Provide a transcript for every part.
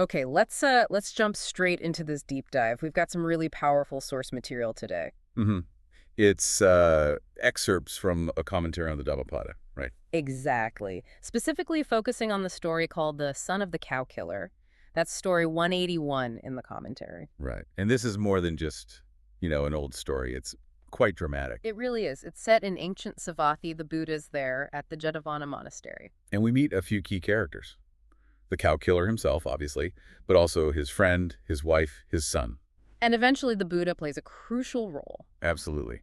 Okay, let's jump straight into this deep dive. We've got some really powerful source material today. hmm It's excerpts from a commentary on the Dhammapada, right? Exactly. Specifically focusing on the story called The Son of the Cow Killer. That's story 181 in the commentary. Right. And this is more than just, an old story. It's quite dramatic. It really is. It's set in ancient Savatthi. The Buddha's there at the Jetavana Monastery. And we meet a few key characters. The cow killer himself, obviously, but also his friend, his wife, his son. And eventually the Buddha plays a crucial role. Absolutely.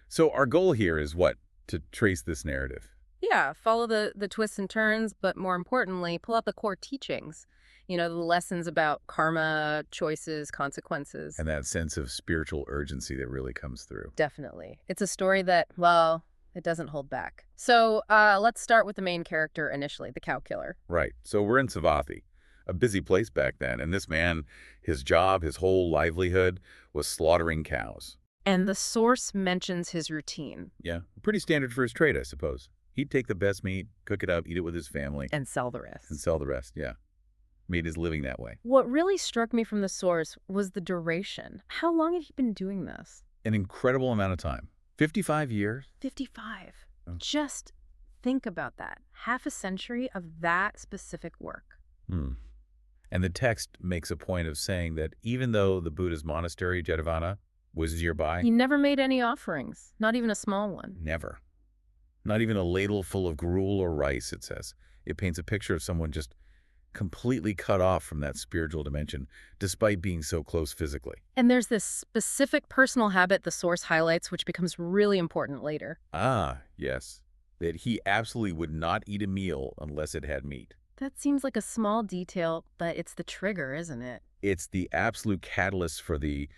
So our goal here is what? To trace this narrative. Yeah, follow the twists and turns, but more importantly, pull out the core teachings. The lessons about karma, choices, consequences. And that sense of spiritual urgency that really comes through. Definitely. It's a story that, well, it doesn't hold back. So let's start with the main character initially, the cow killer. Right. So we're in Savatthi, a busy place back then. And this man, his job, his whole livelihood was slaughtering cows. And the source mentions his routine. Yeah. Pretty standard for his trade, I suppose. He'd take the best meat, cook it up, eat it with his family. And sell the rest. And sell the rest, yeah. Made his living that way. What really struck me from the source was the duration. How long had he been doing this? An incredible amount of time. 55 years? 55. Oh. Just think about that. Half a century of that specific work. And the text makes a point of saying that even though the Buddha's monastery, Jetavana, was nearby... He never made any offerings, not even a small one. Never. Not even a ladle full of gruel or rice, it says. It paints a picture of someone just completely cut off from that spiritual dimension, despite being so close physically. And there's this specific personal habit the source highlights, which becomes really important later. Ah, yes. That he absolutely would not eat a meal unless it had meat. That seems like a small detail, but it's the trigger, isn't it? It's the absolute catalyst for the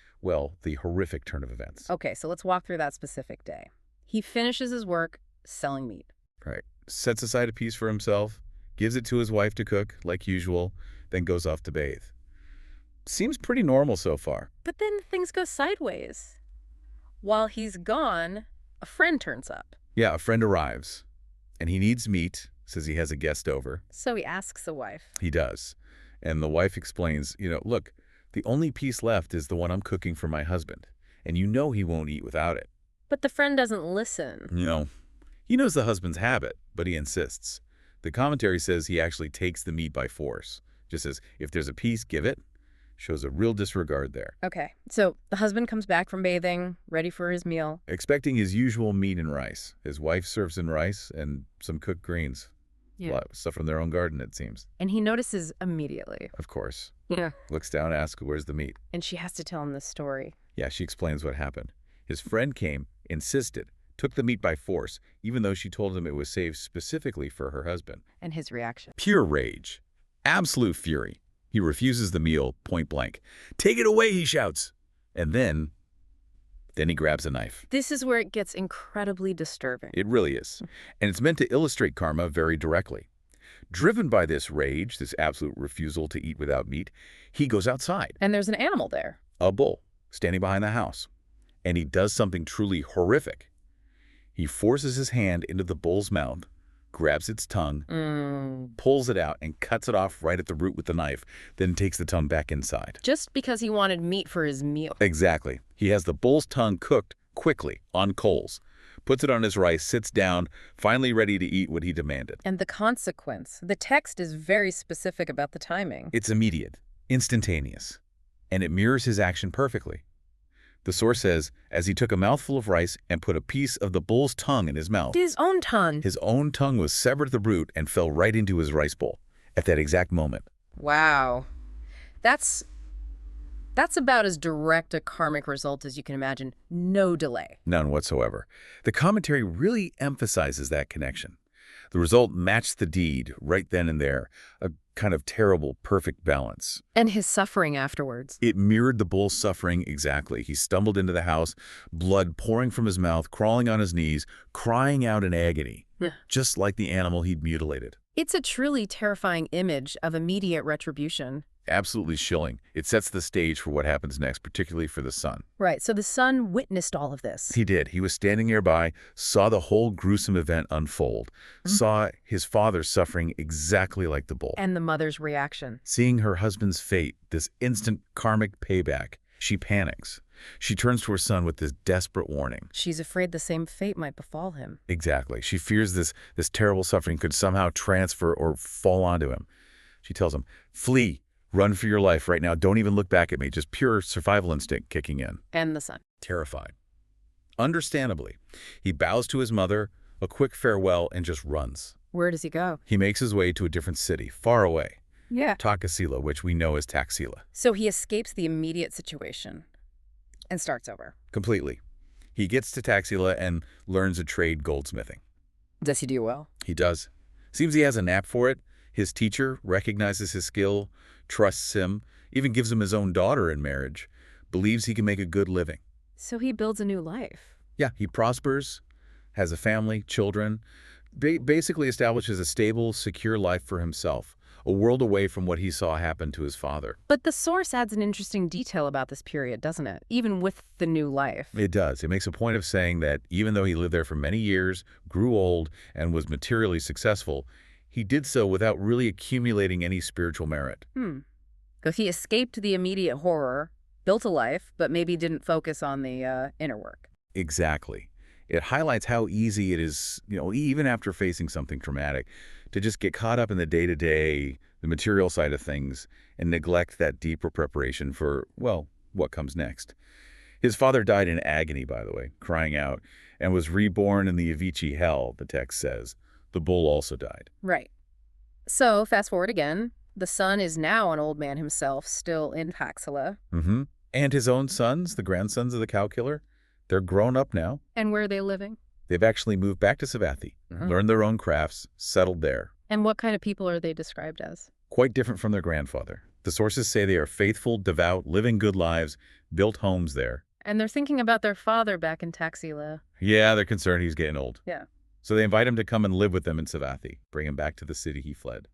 horrific turn of events. Okay, so let's walk through that specific day. He finishes his work selling meat. Right. Sets aside a piece for himself, gives it to his wife to cook, like usual, then goes off to bathe. Seems pretty normal so far. But then things go sideways. While he's gone, a friend turns up. Yeah, a friend arrives, and he needs meat, says he has a guest over. So he asks the wife. He does. And the wife explains, look, the only piece left is the one I'm cooking for my husband, and he won't eat without it. But the friend doesn't listen. He knows the husband's habit, but he insists. The commentary says he actually takes the meat by force. Just says, if there's a piece, give it. Shows a real disregard there. Okay, so the husband comes back from bathing, ready for his meal. Expecting his usual meat and rice. His wife serves him rice and some cooked greens. Yeah. A lot of stuff from their own garden, it seems. And he notices immediately. Of course. Yeah. Looks down, asks, where's the meat? And she has to tell him the story. Yeah, she explains what happened. His friend came, insisted, took the meat by force, even though she told him it was saved specifically for her husband. And his reaction. Pure rage. Absolute fury. He refuses the meal, point blank. Take it away, he shouts. And then he grabs a knife. This is where it gets incredibly disturbing. It really is. And it's meant to illustrate karma very directly. Driven by this rage, this absolute refusal to eat without meat, he goes outside. And there's an animal there. A bull, standing behind the house. And he does something truly horrific. He forces his hand into the bull's mouth, grabs its tongue, pulls it out, and cuts it off right at the root with the knife, then takes the tongue back inside. Just because he wanted meat for his meal. Exactly. He has the bull's tongue cooked quickly on coals, puts it on his rice, sits down, finally ready to eat what he demanded. And the consequence. The text is very specific about the timing. It's immediate, instantaneous, and it mirrors his action perfectly. The source says, as he took a mouthful of rice and put a piece of the bull's tongue in his mouth. His own tongue. His own tongue was severed at the root and fell right into his rice bowl at that exact moment. Wow. That's about as direct a karmic result as you can imagine. No delay. None whatsoever. The commentary really emphasizes that connection. The result matched the deed right then and there, a kind of terrible, perfect balance. And his suffering afterwards. It mirrored the bull's suffering exactly. He stumbled into the house, blood pouring from his mouth, crawling on his knees, crying out in agony, just like the animal he'd mutilated. It's a truly terrifying image of immediate retribution. Absolutely chilling. It sets the stage for what happens next, particularly for the son. Right, so the son witnessed all of this. He did. He was standing nearby, saw the whole gruesome event unfold, saw his father suffering exactly like the bull. And the mother's reaction. Seeing her husband's fate, this instant karmic payback, she panics. She turns to her son with this desperate warning. She's afraid the same fate might befall him. Exactly. She fears this terrible suffering could somehow transfer or fall onto him. She tells him, "Flee. Run for your life right now. Don't even look back at me." Just pure survival instinct kicking in. And the son. Terrified. Understandably, he bows to his mother, a quick farewell, and just runs. Where does he go? He makes his way to a different city, far away. Yeah. Takasila, which we know as Taxila. So he escapes the immediate situation and starts over. Completely. He gets to Taxila and learns a trade goldsmithing. Does he do well? He does. Seems he has a knack for it. His teacher recognizes his skill, trusts him, even gives him his own daughter in marriage, believes he can make a good living. So he builds a new life. Yeah, he prospers, has a family, children, basically establishes a stable, secure life for himself, a world away from what he saw happen to his father. But the source adds an interesting detail about this period, doesn't it? Even with the new life. It does. It makes a point of saying that even though he lived there for many years, grew old, and was materially successful, he did so without really accumulating any spiritual merit. So he escaped the immediate horror, built a life, but maybe didn't focus on the inner work. Exactly. It highlights how easy it is, even after facing something traumatic, to just get caught up in the day-to-day, the material side of things, and neglect that deeper preparation for, well, what comes next. His father died in agony, by the way, crying out, and was reborn in the Avicii hell, the text says. The bull also died. Right. So, fast forward again. The son is now an old man himself, still in Taxila. And his own sons, the grandsons of the cow killer, they're grown up now. And where are they living? They've actually moved back to Savatthi, learned their own crafts, settled there. And what kind of people are they described as? Quite different from their grandfather. The sources say they are faithful, devout, living good lives, built homes there. And they're thinking about their father back in Taxila. Yeah, they're concerned he's getting old. Yeah. So they invite him to come and live with them in Savatthi, bring him back to the city he fled.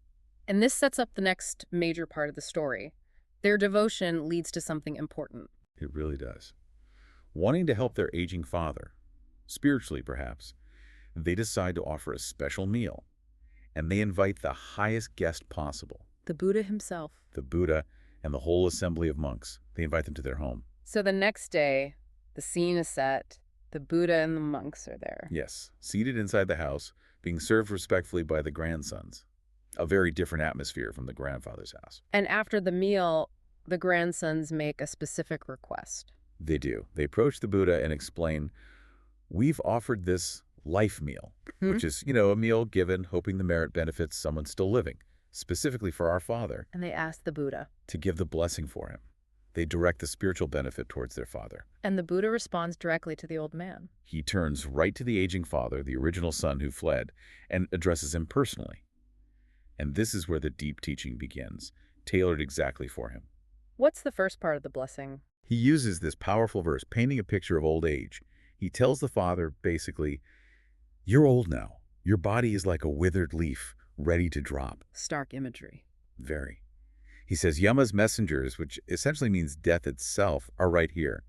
And this sets up the next major part of the story. Their devotion leads to something important. It really does. Wanting to help their aging father, spiritually perhaps, they decide to offer a special meal. And they invite the highest guest possible. The Buddha himself. The Buddha and the whole assembly of monks. They invite them to their home. So the next day, the scene is set. The Buddha and the monks are there. Yes, seated inside the house, being served respectfully by the grandsons. A very different atmosphere from the grandfather's house. And after the meal, the grandsons make a specific request. They do. They approach the Buddha and explain, "We've offered this life meal," which is, a meal given hoping the merit benefits someone still living, specifically for our father. And they ask the Buddha to give the blessing for him. They direct the spiritual benefit towards their father. And the Buddha responds directly to the old man. He turns right to the aging father, the original son who fled, and addresses him personally. And this is where the deep teaching begins, tailored exactly for him. What's the first part of the blessing? He uses this powerful verse, painting a picture of old age. He tells the father, basically, "You're old now. Your body is like a withered leaf, ready to drop." Stark imagery. Very. He says Yama's messengers, which essentially means death itself, are right here.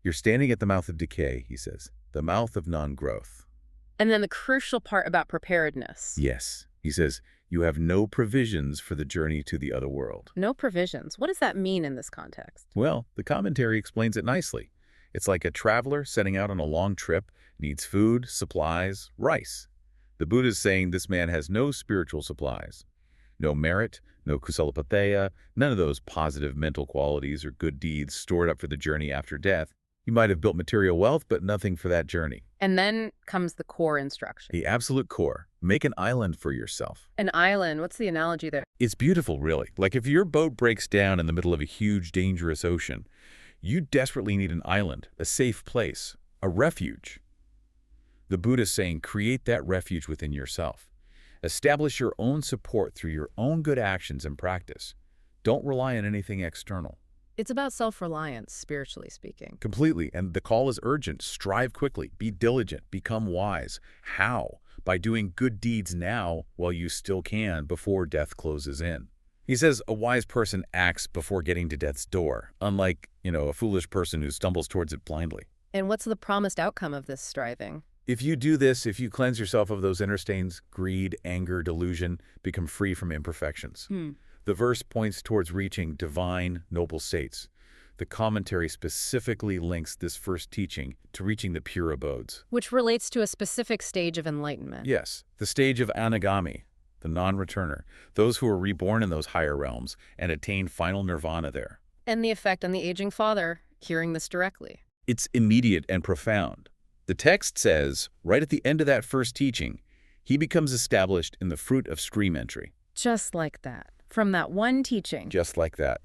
You're standing at the mouth of decay, he says, the mouth of non-growth. And then the crucial part about preparedness. Yes. He says, you have no provisions for the journey to the other world. No provisions. What does that mean in this context? Well, the commentary explains it nicely. It's like a traveler setting out on a long trip, needs food, supplies, rice. The Buddha is saying this man has no spiritual supplies. No merit, no kusalapathaya, none of those positive mental qualities or good deeds stored up for the journey after death. You might have built material wealth, but nothing for that journey. And then comes the core instruction. The absolute core. Make an island for yourself. An island? What's the analogy there? It's beautiful, really. Like if your boat breaks down in the middle of a huge, dangerous ocean, you desperately need an island, a safe place, a refuge. The Buddha is saying, create that refuge within yourself. Establish your own support through your own good actions and practice. Don't rely on anything external. It's about self-reliance, spiritually speaking. Completely. And the call is urgent. Strive quickly. Be diligent. Become wise. How? By doing good deeds now while you still can before death closes in. He says a wise person acts before getting to death's door, unlike, a foolish person who stumbles towards it blindly. And what's the promised outcome of this striving? If you do this, if you cleanse yourself of those inner stains, greed, anger, delusion, become free from imperfections. The verse points towards reaching divine, noble states. The commentary specifically links this first teaching to reaching the pure abodes. Which relates to a specific stage of enlightenment. Yes, the stage of anagami, the non-returner, those who are reborn in those higher realms and attain final nirvana there. And the effect on the aging father, hearing this directly. It's immediate and profound. The text says, right at the end of that first teaching, he becomes established in the fruit of stream entry. Just like that. From that one teaching. Just like that.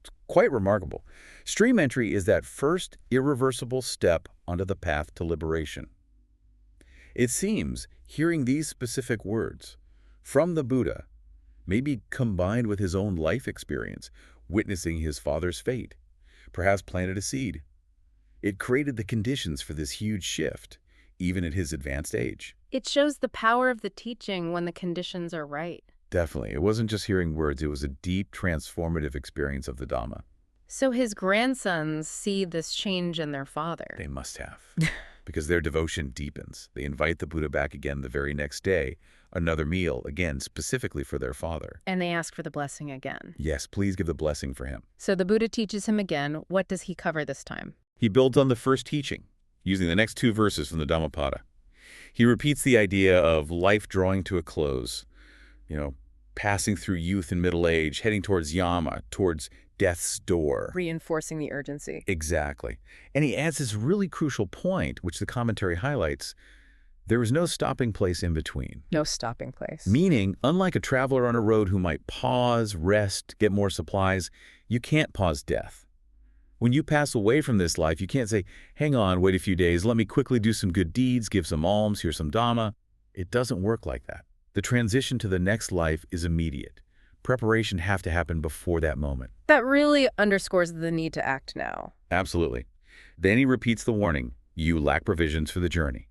It's quite remarkable. Stream entry is that first irreversible step onto the path to liberation. It seems hearing these specific words from the Buddha may be combined with his own life experience, witnessing his father's fate, perhaps planted a seed. It created the conditions for this huge shift, even at his advanced age. It shows the power of the teaching when the conditions are right. Definitely. It wasn't just hearing words. It was a deep, transformative experience of the Dhamma. So his grandsons see this change in their father. They must have, because their devotion deepens. They invite the Buddha back again the very next day, another meal, again, specifically for their father. And they ask for the blessing again. Yes, please give the blessing for him. So the Buddha teaches him again. What does he cover this time? He builds on the first teaching, using the next two verses from the Dhammapada. He repeats the idea of life drawing to a close, passing through youth and middle age, heading towards yama, towards death's door. Reinforcing the urgency. Exactly. And he adds this really crucial point, which the commentary highlights. There is no stopping place in between. No stopping place. Meaning, unlike a traveler on a road who might pause, rest, get more supplies, you can't pause death. When you pass away from this life, you can't say, hang on, wait a few days, let me quickly do some good deeds, give some alms, here's some Dhamma. It doesn't work like that. The transition to the next life is immediate. Preparation have to happen before that moment. That really underscores the need to act now. Absolutely. Then he repeats the warning, you lack provisions for the journey.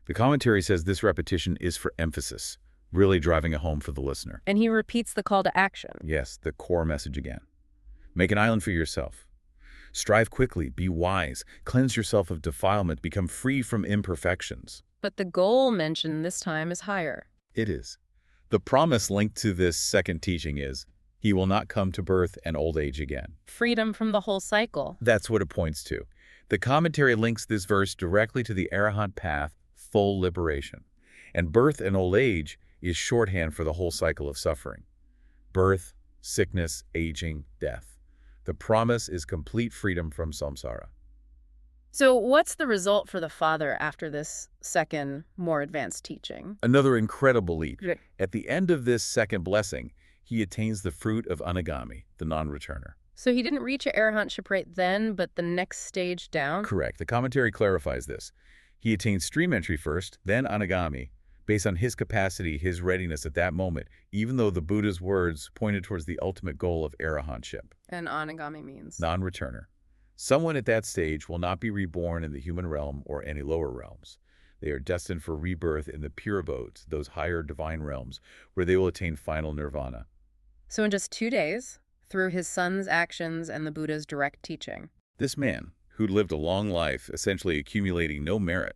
The commentary says this repetition is for emphasis, really driving it home for the listener. And he repeats the call to action. Yes, the core message again. Make an island for yourself. Strive quickly, be wise, cleanse yourself of defilement, become free from imperfections. But the goal mentioned this time is higher. It is. The promise linked to this second teaching is, he will not come to birth and old age again. Freedom from the whole cycle. That's what it points to. The commentary links this verse directly to the Arahant path, full liberation. And birth and old age is shorthand for the whole cycle of suffering. Birth, sickness, aging, death. The promise is complete freedom from samsara. So what's the result for the father after this second, more advanced teaching? Another incredible leap. Right. At the end of this second blessing, he attains the fruit of anagami, the non-returner. So he didn't reach arahantship right then, but the next stage down? Correct. The commentary clarifies this. He attains stream entry first, then anagami, based on his capacity, his readiness at that moment, even though the Buddha's words pointed towards the ultimate goal of arahantship. And anagami means? Non-returner. Someone at that stage will not be reborn in the human realm or any lower realms. They are destined for rebirth in the pure abodes, those higher divine realms, where they will attain final nirvana. So in just 2 days, through his son's actions and the Buddha's direct teaching. This man, who lived a long life, essentially accumulating no merit,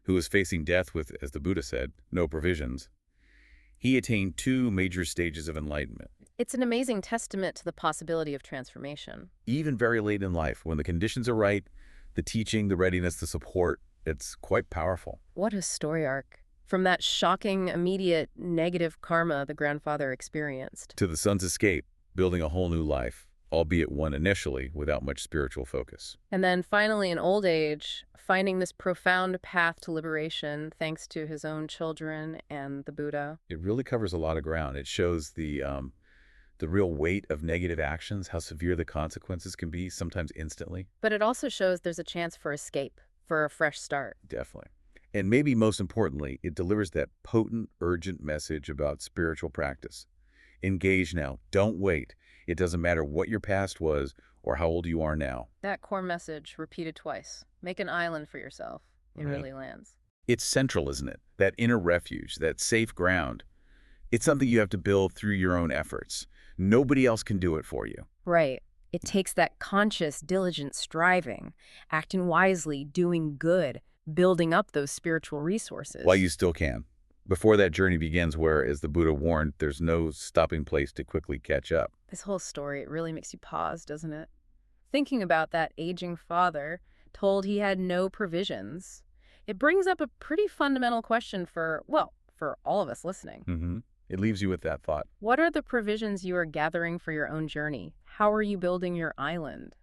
who was facing death with, as the Buddha said, no provisions, he attained 2 major stages of enlightenment. It's an amazing testament to the possibility of transformation. Even very late in life, when the conditions are right, the teaching, the readiness, the support, it's quite powerful. What a story arc. From that shocking, immediate, negative karma the grandfather experienced. To the son's escape, building a whole new life, albeit one initially without much spiritual focus. And then finally in old age, finding this profound path to liberation thanks to his own children and the Buddha. It really covers a lot of ground. It shows the real weight of negative actions, how severe the consequences can be, sometimes instantly. But it also shows there's a chance for escape, for a fresh start. Definitely. And maybe most importantly, it delivers that potent, urgent message about spiritual practice. Engage now. Don't wait. It doesn't matter what your past was or how old you are now. That core message repeated twice. Make an island for yourself. It really lands. It's central, isn't it? That inner refuge, that safe ground. It's something you have to build through your own efforts. Nobody else can do it for you. Right. It takes that conscious, diligent striving, acting wisely, doing good, building up those spiritual resources. While you still can. Before that journey begins where, as the Buddha warned, there's no stopping place to quickly catch up. This whole story, it really makes you pause, doesn't it? Thinking about that aging father told he had no provisions. It brings up a pretty fundamental question for, well, for all of us listening. It leaves you with that thought. What are the provisions you are gathering for your own journey? How are you building your island?